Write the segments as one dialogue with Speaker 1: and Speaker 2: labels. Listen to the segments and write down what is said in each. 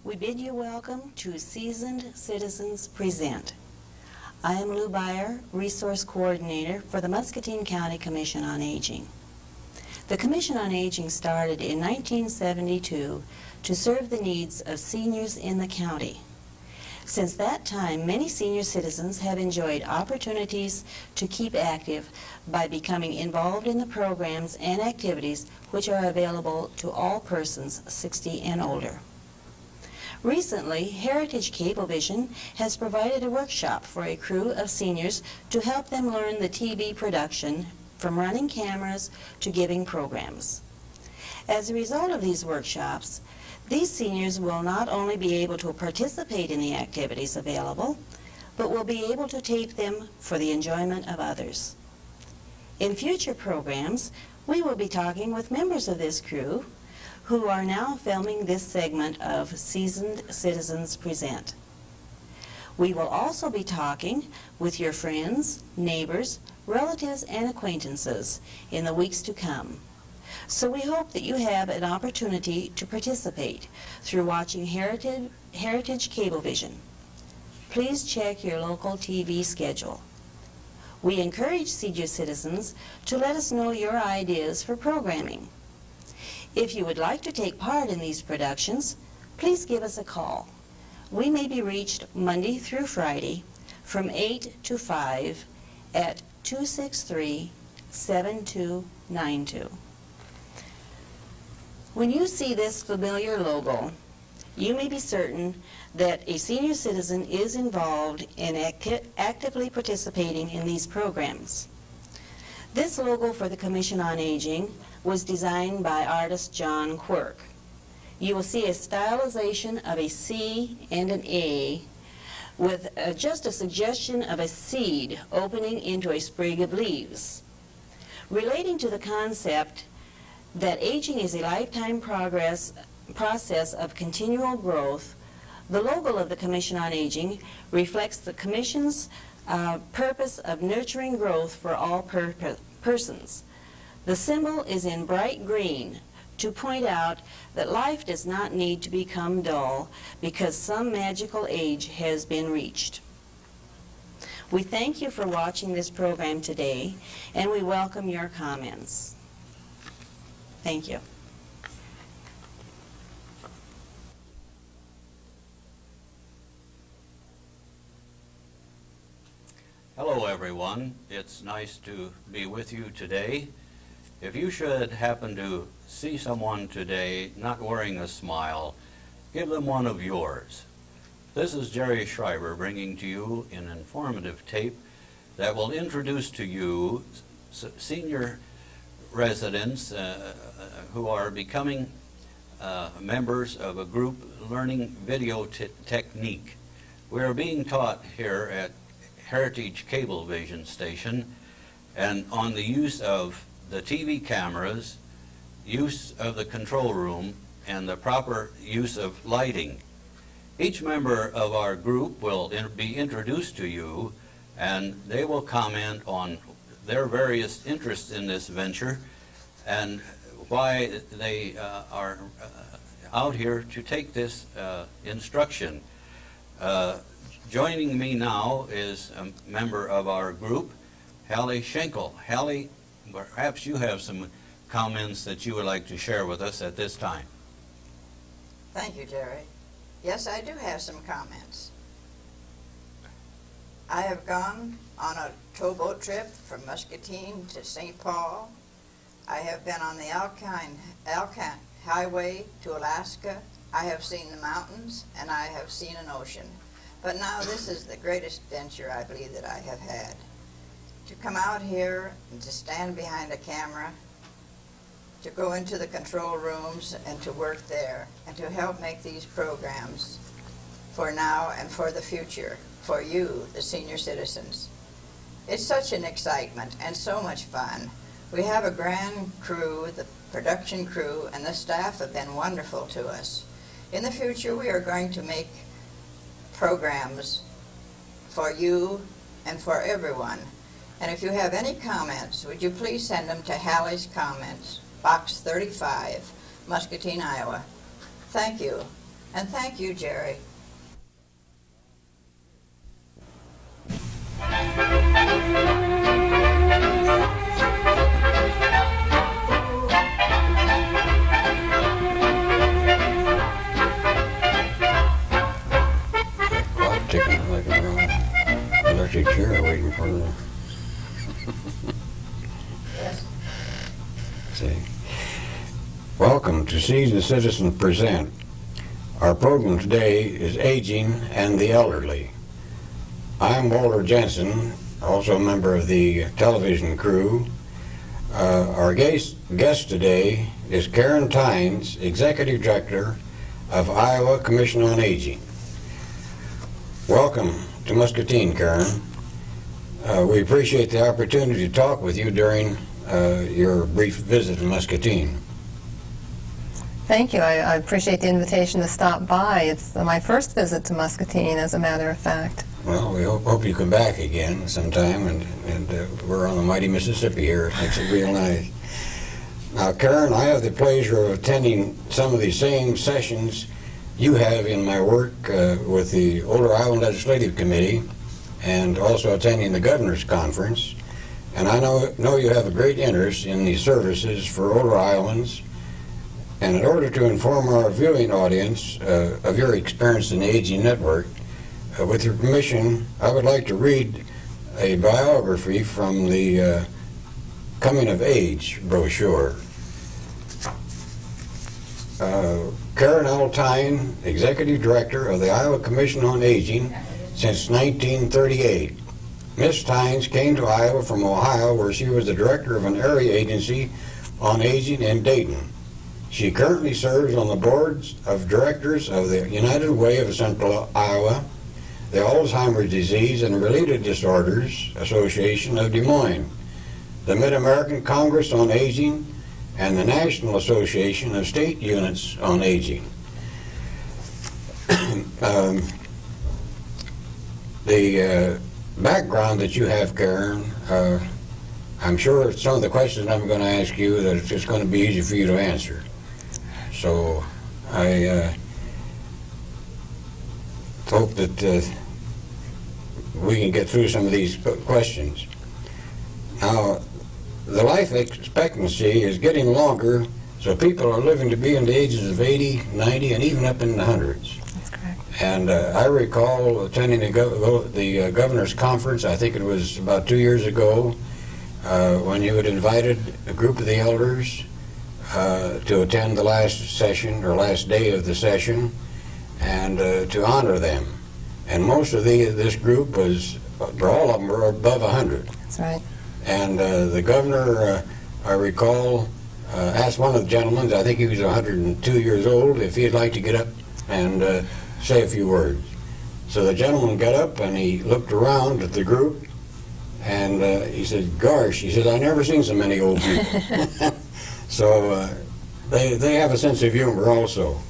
Speaker 1: We bid you welcome to Seasoned Citizens Present. I am Lou Beyer, Resource Coordinator for the Muscatine County Commission on Aging. The Commission on Aging started in 1972 to serve the needs of seniors in the county. Since that time, many senior citizens have enjoyed opportunities to keep active by becoming involved in the programs and activities which are available to all persons 60 and older. Recently, Heritage Cablevision has provided a workshop for a crew of seniors to help them learn the TV production from running cameras to giving programs. As a result of these workshops, these seniors will not only be able to participate in the activities available, but will be able to tape them for the enjoyment of others. In future programs, we will be talking with members of this crew who are now filming this segment of Seasoned Citizens Present. We will also be talking with your friends, neighbors, relatives, and acquaintances in the weeks to come. So we hope that you have an opportunity to participate through watching Heritage Cablevision. Please check your local TV schedule. We encourage senior citizens to let us know your ideas for programming. If you would like to take part in these productions, please give us a call. We may be reached Monday through Friday from 8 to 5 at 263-7292. When you see this familiar logo, you may be certain that a senior citizen is involved in actively participating in these programs. This logo for the Commission on Aging was designed by artist John Quirk. You will see a stylization of a C and an A with just a suggestion of a seed opening into a sprig of leaves. Relating to the concept that aging is a lifetime process of continual growth, the logo of the Commission on Aging reflects the Commission's purpose of nurturing growth for all persons. The symbol is in bright green to point out that life does not need to become dull because some magical age has been reached. We thank you for watching this program today, and we welcome your comments. Thank you.
Speaker 2: Hello everyone, it's nice to be with you today. If you should happen to see someone today not wearing a smile, give them one of yours. This is Jerry Schreiber bringing to you an informative tape that will introduce to you senior residents who are becoming members of a group learning video technique. We are being taught here at Heritage Cablevision Station and on the use of the TV cameras, use of the control room, and the proper use of lighting. Each member of our group will be introduced to you, and they will comment on their various interests in this venture and why they are out here to take this instruction. Joining me now is a member of our group, Hallie Schenkel. Hallie, perhaps you have some comments that you would like to share with us at this time.
Speaker 3: Thank you, Jerry. Yes, I do have some comments. I have gone on a towboat trip from Muscatine to St. Paul. I have been on the Alpine Highway to Alaska. I have seen the mountains, and I have seen an ocean. But now this is the greatest venture I believe that I have had. To come out here and to stand behind a camera, to go into the control rooms and to work there, and to help make these programs for now and for the future, for you, the senior citizens. It's such an excitement and so much fun. We have a grand crew, the production crew, and the staff have been wonderful to us. In the future, we are going to make programs for you and for everyone. And if you have any comments, would you please send them to Hallie's Comments, Box 35, Muscatine, Iowa. Thank you. And thank you, Jerry.
Speaker 4: Clock ticking like a wrong electric chair waiting for them.
Speaker 3: Yes.
Speaker 4: See. Welcome to Seasoned Citizen Present. Our program today is Aging and the Elderly. I'm Walter Jensen, also a member of the television crew. Our guest today is Karen Tynes, Executive Director of Iowa Commission on Aging. Welcome to Muscatine, Karen. We appreciate the opportunity to talk with you during your brief visit to Muscatine.
Speaker 5: Thank you. I appreciate the invitation to stop by. It's my first visit to Muscatine, as a matter of fact.
Speaker 4: Well, we hope you come back again sometime, and we're on the mighty Mississippi here. It makes it real nice. Now, Karen, I have the pleasure of attending some of the same sessions you have in my work with the Older Iowa Legislative Committee, and also attending the Governor's Conference. And I know you have a great interest in the services for older Iowans. And in order to inform our viewing audience of your experience in the Aging Network, with your permission, I would like to read a biography from the Coming of Age brochure. Karen L. Tyne, Executive Director of the Iowa Commission on Aging since 1938. Ms. Tynes came to Iowa from Ohio, where she was the director of an area agency on aging in Dayton. She currently serves on the boards of directors of the United Way of Central Iowa, the Alzheimer's Disease and Related Disorders Association of Des Moines, the Mid-American Congress on Aging, and the National Association of State Units on Aging. The background that you have, Karen, I'm sure some of the questions I'm going to ask you that it's just going to be easy for you to answer. So I hope that we can get through some of these questions. Now, the life expectancy is getting longer, so people are living to be in the ages of 80, 90, and even up in the hundreds.
Speaker 5: That's correct.
Speaker 4: And I recall attending the Governor's Conference, I think it was about 2 years ago, when you had invited a group of the elders to attend the last session, or last day of the session, and to honor them. And most of this group was, all of them were above 100.
Speaker 5: That's right.
Speaker 4: And the governor, I recall, asked one of the gentlemen, I think he was 102 years old, if he'd like to get up and say a few words. So the gentleman got up and he looked around at the group, and he said, "Gosh," he said, "I never seen so many old people." So they have a sense of humor also.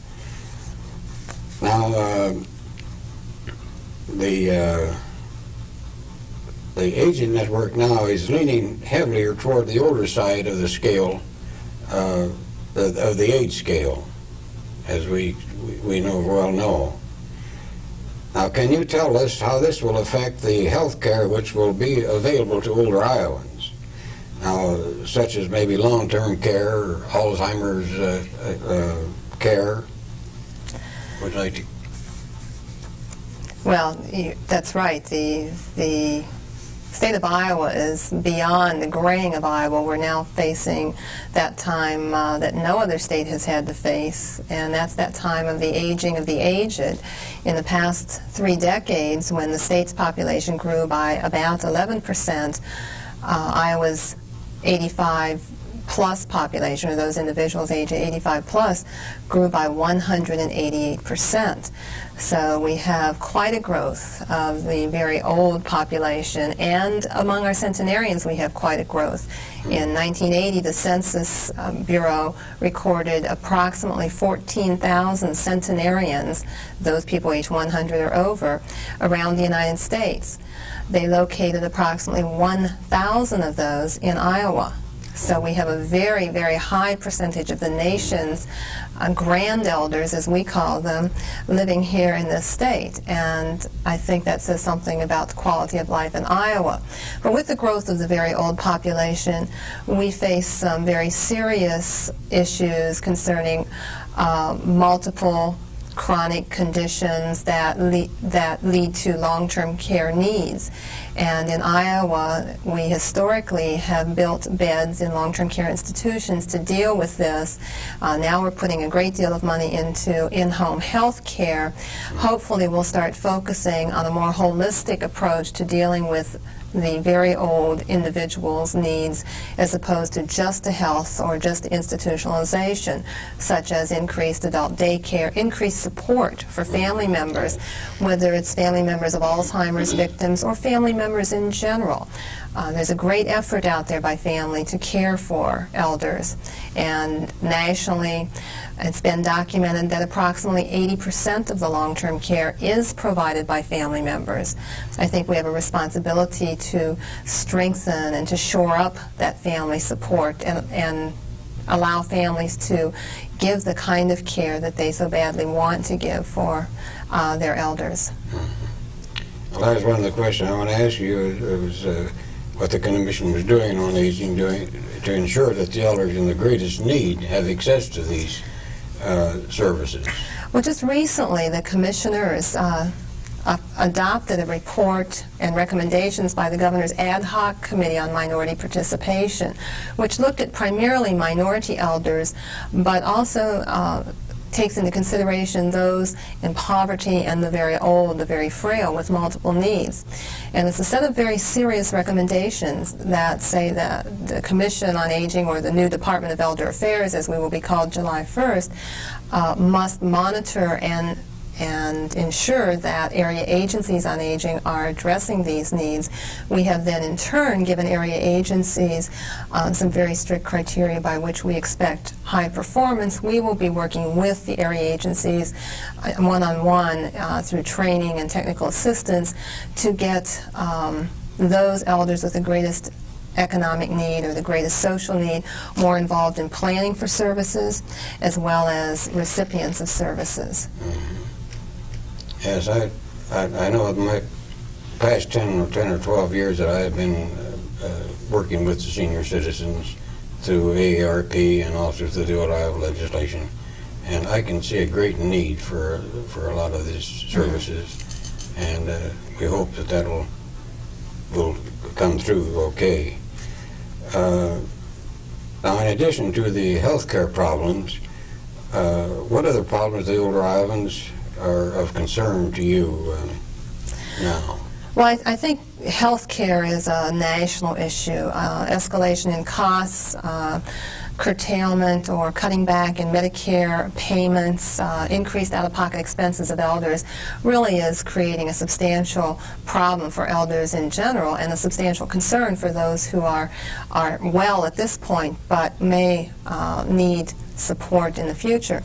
Speaker 4: Now, the Aging Network now is leaning heavier toward the older side of the scale, of the age scale, as we well know. Now, can you tell us how this will affect the health care which will be available to older Iowans? Now, such as maybe long-term care, or Alzheimer's care. Would you like to?
Speaker 5: Well, that's right. The state of Iowa is beyond the graying of Iowa. We're now facing that time that no other state has had to face, and that's that time of the aging of the aged. In the past 3 decades, when the state's population grew by about 11%, Iowa's 85-plus population, or those individuals aged 85-plus, grew by 188%. So we have quite a growth of the very old population, and among our centenarians we have quite a growth. In 1980, the Census Bureau recorded approximately 14,000 centenarians, those people aged 100 or over, around the United States. They located approximately 1,000 of those in Iowa. So we have a very, very high percentage of the nation's grand elders, as we call them, living here in this state. And I think that says something about the quality of life in Iowa. But with the growth of the very old population, we face some very serious issues concerning multiple chronic conditions that lead to long-term care needs. And in Iowa, we historically have built beds in long-term care institutions to deal with this. Now we're putting a great deal of money into in-home health care. Hopefully we'll start focusing on a more holistic approach to dealing with the very old individual's needs, as opposed to just the health or just the institutionalization, such as increased adult daycare, increased support for family members, whether it's family members of Alzheimer's victims or family members in general. There's a great effort out there by family to care for elders, and nationally it's been documented that approximately 80% of the long-term care is provided by family members. I think we have a responsibility to strengthen and to shore up that family support and allow families to give the kind of care that they so badly want to give for their elders.
Speaker 4: Well, that was one of the questions I want to ask you. It was what the Commission was doing on aging, to ensure that the elders in the greatest need have access to these services.
Speaker 5: Well, just recently the commissioners adopted a report and recommendations by the Governor's Ad Hoc Committee on Minority Participation, which looked at primarily minority elders, but also takes into consideration those in poverty and the very old, the very frail with multiple needs. And it's a set of very serious recommendations that say that the Commission on Aging, or the new Department of Elder Affairs, as we will be called July 1st, must monitor and ensure that area agencies on aging are addressing these needs. We have then in turn given area agencies some very strict criteria by which we expect high performance. We will be working with the area agencies one-on-one through training and technical assistance to get those elders with the greatest economic need or the greatest social need more involved in planning for services as well as recipients of services.
Speaker 4: Yes, I know in my past 10 or 12 years that I have been working with the senior citizens through AARP and also through the Iowa legislation, and I can see a great need for a lot of these services, and we hope that that will come through okay. Now, in addition to the health care problems, what other problems the older Iowans are of concern to you now?
Speaker 5: Well, I think health care is a national issue. Escalation in costs, curtailment or cutting back in Medicare payments, increased out-of-pocket expenses of elders really is creating a substantial problem for elders in general, and a substantial concern for those who are well at this point but may need support in the future.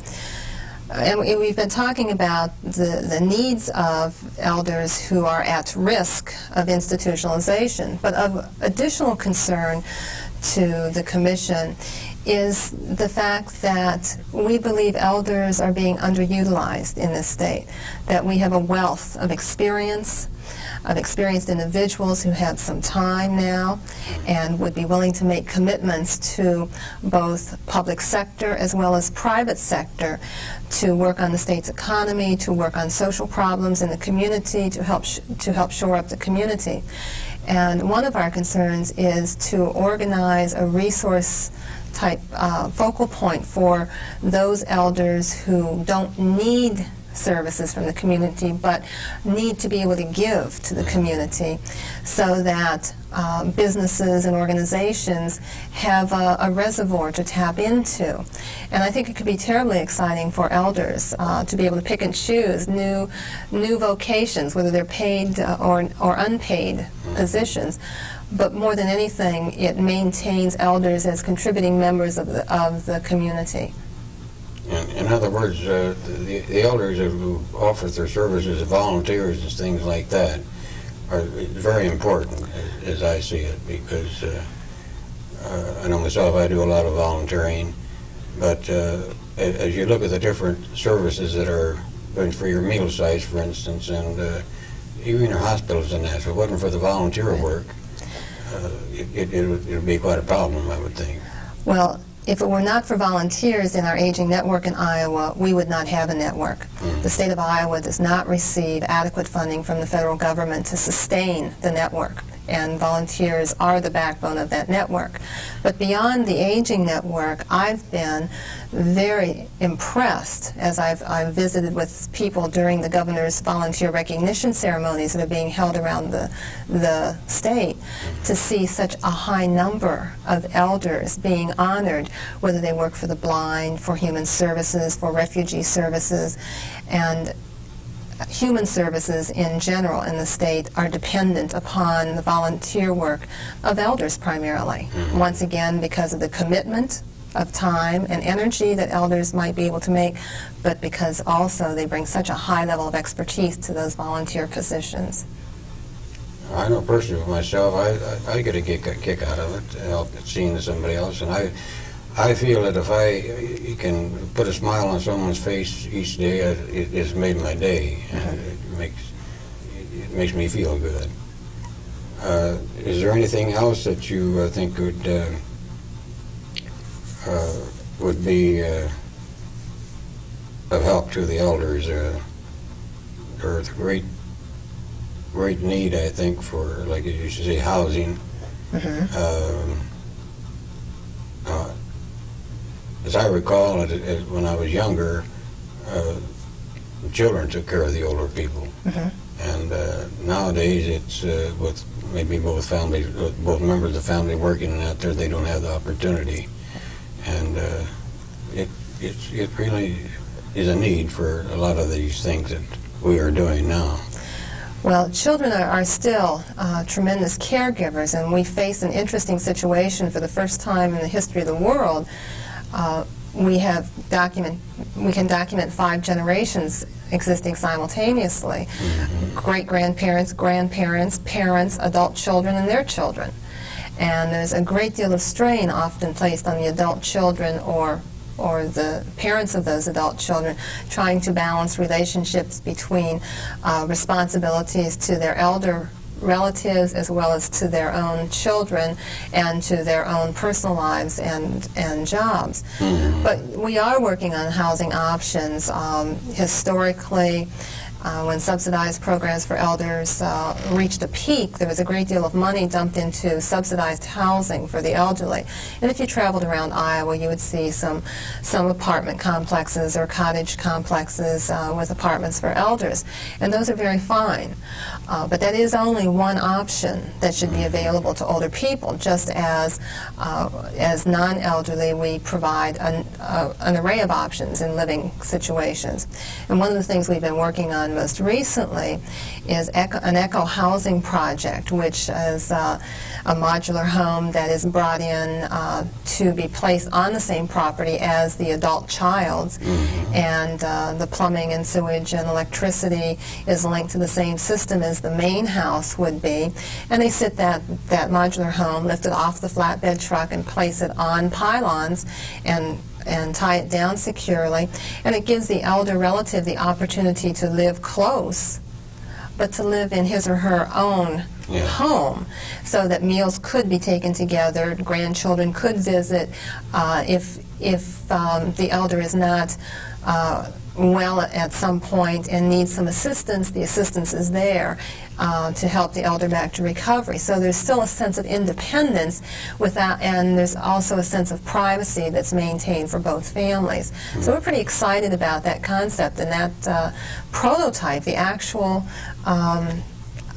Speaker 5: And we've been talking about the needs of elders who are at risk of institutionalization, but of additional concern to the Commission is the fact that we believe elders are being underutilized in this state, that we have a wealth of experienced individuals who have some time now and would be willing to make commitments to both public sector as well as private sector to work on the state's economy, to work on social problems in the community, to help shore up the community. And one of our concerns is to organize a resource type focal point for those elders who don't need services from the community but need to be able to give to the community, so that businesses and organizations have a reservoir to tap into. And I think it could be terribly exciting for elders to be able to pick and choose new vocations, whether they're paid or unpaid positions. But more than anything, it maintains elders as contributing members of the community.
Speaker 4: In other words, the elders who offer their services as volunteers and things like that are very important, as I see it, because I know myself, I do a lot of volunteering, but as you look at the different services that are going for your meal sites, for instance, and even your hospitals and that, if it wasn't for the volunteer work, it would be quite a problem, I would think.
Speaker 5: Well, if it were not for volunteers in our aging network in Iowa, we would not have a network. The state of Iowa does not receive adequate funding from the federal government to sustain the network, and volunteers are the backbone of that network. But beyond the aging network, I've been very impressed as I've visited with people during the governor's volunteer recognition ceremonies that are being held around the state to see such a high number of elders being honored, whether they work for the blind, for human services, for refugee services, and human services in general in the state are dependent upon the volunteer work of elders primarily. Once again, because of the commitment of time and energy that elders might be able to make, but because also they bring such a high level of expertise to those volunteer positions.
Speaker 4: I know personally for myself, I get a kick out of it, seeing somebody else, and I feel that if I can put a smile on someone's face each day, it's made my day, and it makes me feel good. Is there anything else that you think would be of help to the elders? There's a great need, I think, for, like you used to say, housing. As I recall, when I was younger, children took care of the older people. And nowadays, it's with maybe both members of the family working out there, they don't have the opportunity. And it really is a need for a lot of these things that we are doing now.
Speaker 5: Well, children are still tremendous caregivers, and we face an interesting situation for the first time in the history of the world. We can document 5 generations existing simultaneously. Great-grandparents, grandparents, parents, adult children, and their children. And there's a great deal of strain often placed on the adult children or the parents of those adult children, trying to balance relationships between responsibilities to their elder relatives as well as to their own children and to their own personal lives and jobs. But we are working on housing options. Historically, when subsidized programs for elders reached a peak, there was a great deal of money dumped into subsidized housing for the elderly. And if you traveled around Iowa, you would see some apartment complexes or cottage complexes with apartments for elders. And those are very fine. But that is only one option that should be available to older people. Just as non-elderly, we provide an array of options in living situations. And one of the things we've been working on most recently is an eco-housing project, which is a modular home that is brought in to be placed on the same property as the adult child's, and the plumbing and sewage and electricity is linked to the same system as the main house would be, and they sit that modular home, lift it off the flatbed truck and place it on pylons and tie it down securely, and it gives the elder relative the opportunity to live close, but to live in his or her own home, so that meals could be taken together, grandchildren could visit. If the elder is not well at some point and needs some assistance, the assistance is there to help the elder back to recovery. So there's still a sense of independence and there's also a sense of privacy that's maintained for both families. So we're pretty excited about that concept, and that prototype, the actual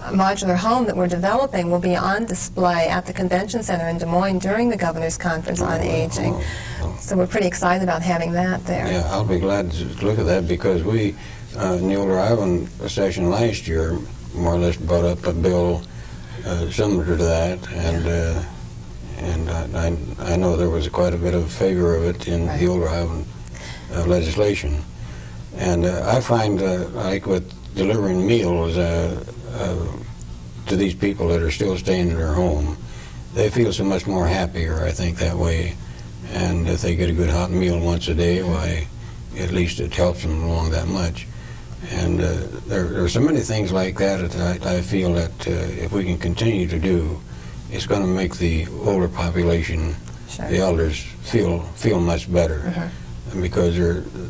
Speaker 5: modular home that we're developing, will be on display at the Convention Center in Des Moines during the Governor's Conference on Aging. So we're pretty excited about having that there.
Speaker 4: Yeah, I'll be glad to look at that, because we, in the Older Iowa session last year, more or less brought up a bill similar to that, and I know there was quite a bit of favor of it in the Older Iowa legislation. And I find, like with delivering meals to these people that are still staying in their home, they feel so much more happier, I think, that way. And if they get a good hot meal once a day, why, at least it helps them along that much. And there are so many things like that that I feel that if we can continue to do, it's going to make the older population,
Speaker 5: Sure.
Speaker 4: the elders, feel much better, because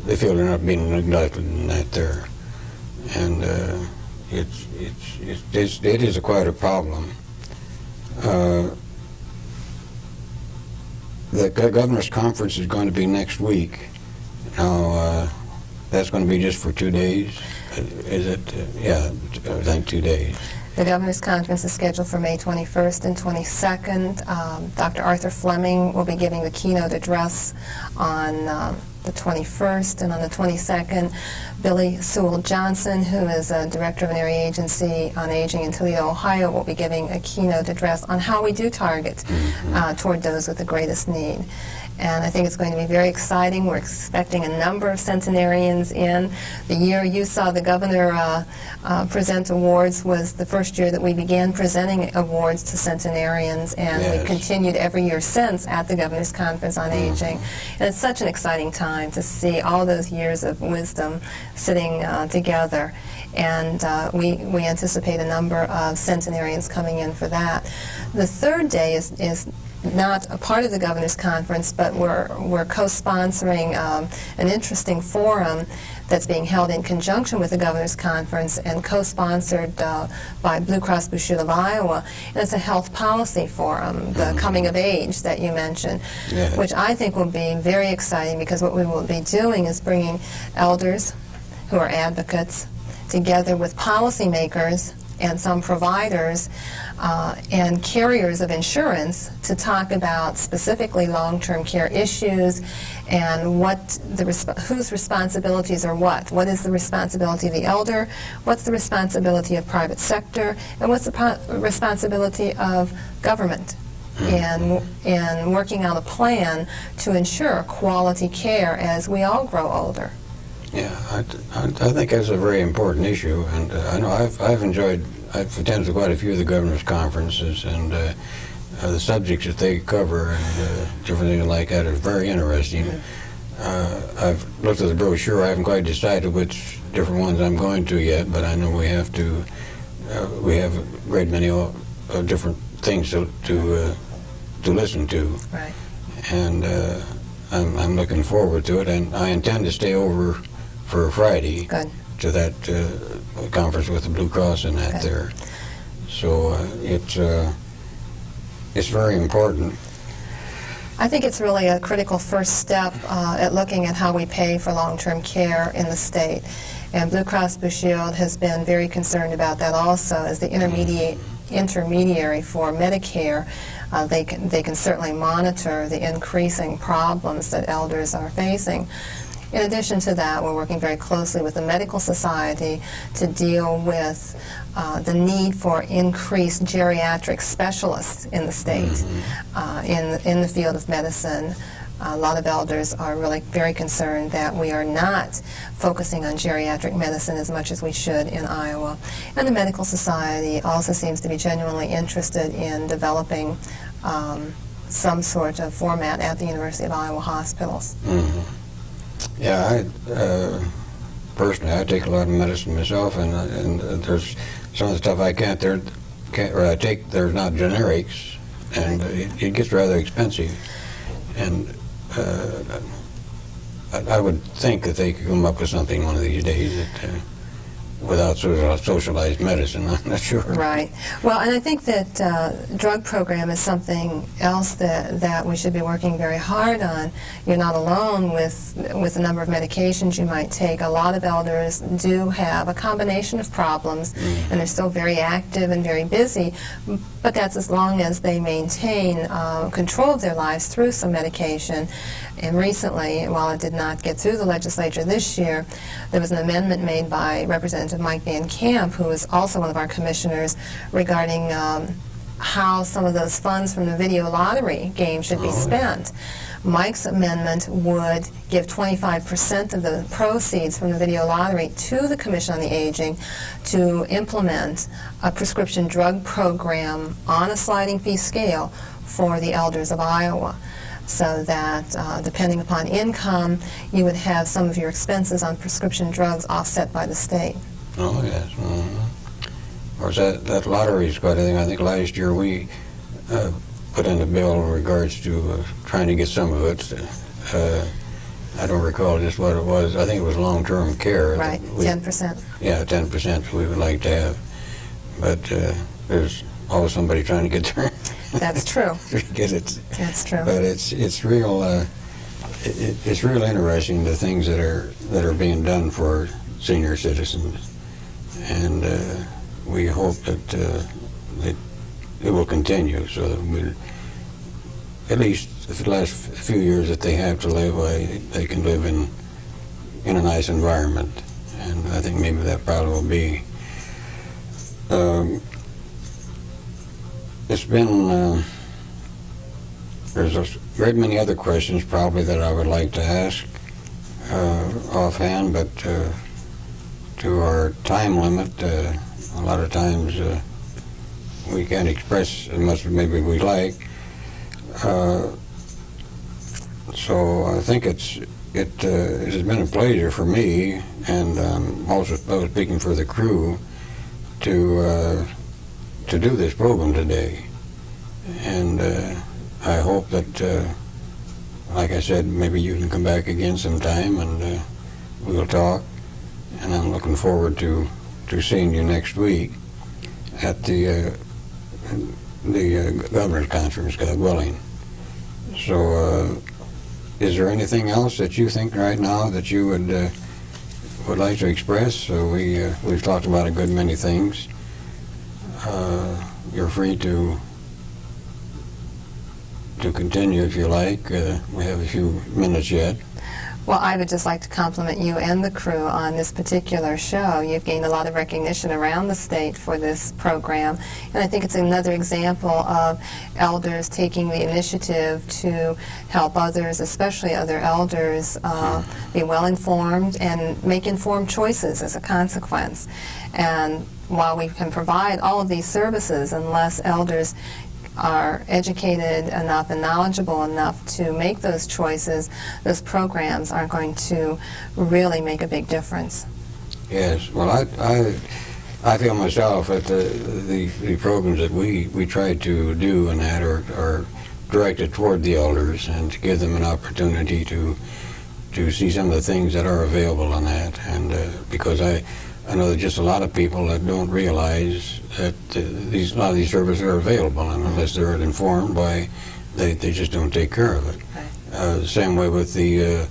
Speaker 4: they feel they're not being neglected and that there. And it is quite a problem. The governor's conference is going to be next week. Now, that's going to be just for 2 days. Is it? Yeah, I think 2 days.
Speaker 5: The Governor's Conference is scheduled for May 21st and 22nd. Dr. Arthur Fleming will be giving the keynote address on the 21st, and on the 22nd, Billy Sewell Johnson, who is a director of an area agency on aging in Toledo, Ohio, will be giving a keynote address on how we do target toward those with the greatest need. And I think it's going to be very exciting. We're expecting a number of centenarians in. The year you saw the governor present awards was the first year that we began presenting awards to centenarians, and we've continued every year since at the Governor's Conference on Aging. And it's such an exciting time to see all those years of wisdom sitting together. And we anticipate a number of centenarians coming in for that. The third day is not a part of the Governor's Conference, but we're co-sponsoring an interesting forum that's being held in conjunction with the Governor's Conference and co-sponsored by Blue Cross Blue Shield of Iowa. And it's a health policy forum, the coming of age that you mentioned, which I think will be very exciting, because what we will be doing is bringing elders who are advocates together with policymakers and some providers and carriers of insurance to talk about specifically long-term care issues and whose responsibilities are what. What is the responsibility of the elder? What's the responsibility of private sector? And what's the responsibility of government in working out a plan to ensure quality care as we all grow older?
Speaker 4: Yeah, I think that's a very important issue, and I know I've attended to quite a few of the governor's conferences, and the subjects that they cover and different things like that are very interesting. I've looked at the brochure. I haven't quite decided which different ones I'm going to yet, but I know we have a great many different things to listen to.
Speaker 5: Right.
Speaker 4: And I'm looking forward to it, and I intend to stay over for Friday to that conference with the Blue Cross and that there. So it's very important.
Speaker 5: I think it's really a critical first step at looking at how we pay for long-term care in the state. And Blue Cross Blue Shield has been very concerned about that also as the intermediary for Medicare. They can certainly monitor the increasing problems that elders are facing. In addition to that, we're working very closely with the Medical Society to deal with the need for increased geriatric specialists in the state, in the field of medicine. A lot of elders are really very concerned that we are not focusing on geriatric medicine as much as we should in Iowa. And the Medical Society also seems to be genuinely interested in developing some sort of format at the University of Iowa hospitals.
Speaker 4: Yeah, personally, I take a lot of medicine myself, and there's some of the stuff I can't take. There's not generics, and it gets rather expensive. And I would think that they could come up with something one of these days that, without sort of socialized medicine. I'm not sure.
Speaker 5: Right. Well, and I think that drug program is something else that we should be working very hard on. You're not alone with the number of medications you might take. A lot of elders do have a combination of problems, and they're still very active and very busy, but that's as long as they maintain control of their lives through some medication. And recently, while it did not get through the legislature this year, there was an amendment made by Representative Mike Van Camp, who is also one of our commissioners, regarding how some of those funds from the video lottery game should be spent. Mike's amendment would give 25% of the proceeds from the video lottery to the Commission on the Aging to implement a prescription drug program on a sliding fee scale for the elders of Iowa, so that depending upon income, you would have some of your expenses on prescription drugs offset by the state.
Speaker 4: Oh, yes. Of course, that lottery is quite a thing. I think last year we put in a bill in regards to trying to get some of it. I don't recall just what it was. I think it was long-term care.
Speaker 5: Right, 10%.
Speaker 4: Yeah, 10% we would like to have. But there's always somebody trying to get there.
Speaker 5: That's true.
Speaker 4: Get it.
Speaker 5: That's true.
Speaker 4: But it's real. It's real interesting, the things that are being done for senior citizens, and we hope that it will continue, so that we, at least for the last few years that they have to live, they can live in a nice environment, and I think maybe that probably will be. It's been, there's a great many other questions probably that I would like to ask offhand, but to our time limit, a lot of times we can't express as much as maybe we like. So I think it has been a pleasure for me, and also speaking for the crew, to do this program today. And I hope that, like I said, maybe you can come back again sometime and we'll talk. And I'm looking forward to seeing you next week at the governor's conference, God willing. So is there anything else that you think right now that you would like to express? So we've talked about a good many things. You're free to continue if you like. We have a few minutes yet.
Speaker 5: Well, I would just like to compliment you and the crew on this particular show. You've gained a lot of recognition around the state for this program, and I think it's another example of elders taking the initiative to help others, especially other elders, be well informed and make informed choices as a consequence. And while we can provide all of these services, unless elders are educated enough and knowledgeable enough to make those choices, those programs aren't going to really make a big difference.
Speaker 4: Yes, well, I feel myself that the programs that we try to do and that are directed toward the elders, and to give them an opportunity to see some of the things that are available on that. And because I know that just a lot of people that don't realize that a lot of these services are available, and unless they're informed by, they just don't take care of it. Right. Same way with the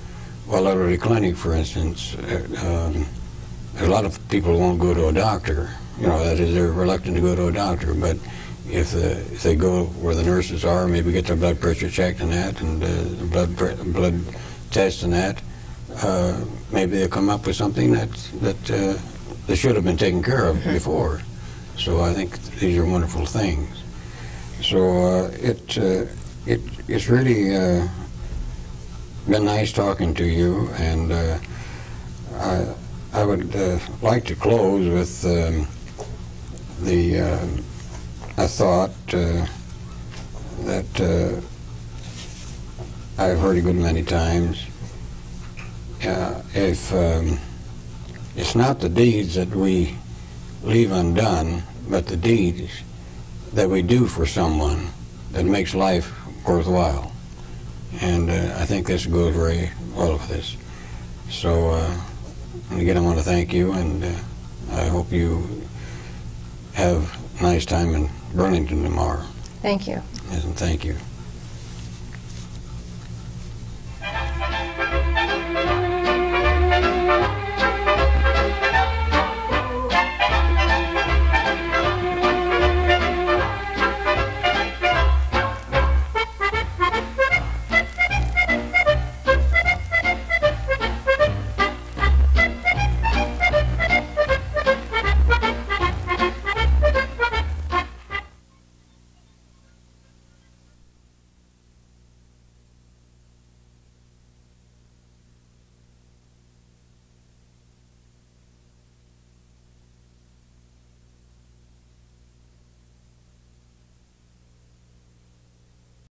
Speaker 4: elderly clinic, for instance. A lot of people won't go to a doctor. You know, that is, they're reluctant to go to a doctor. But if they go where the nurses are, maybe get their blood pressure checked and that, and blood tests and that, maybe they'll come up with something that they should have been taken care of before. So I think these are wonderful things. So it's really been nice talking to you, and I would like to close with a thought that I've heard a good many times. If it's not the deeds that we leave undone, but the deeds that we do for someone that makes life worthwhile. And I think this goes very well with this. So, again, I want to thank you, and I hope you have a nice time in Burlington tomorrow.
Speaker 5: Thank you.
Speaker 4: Yes, and thank you.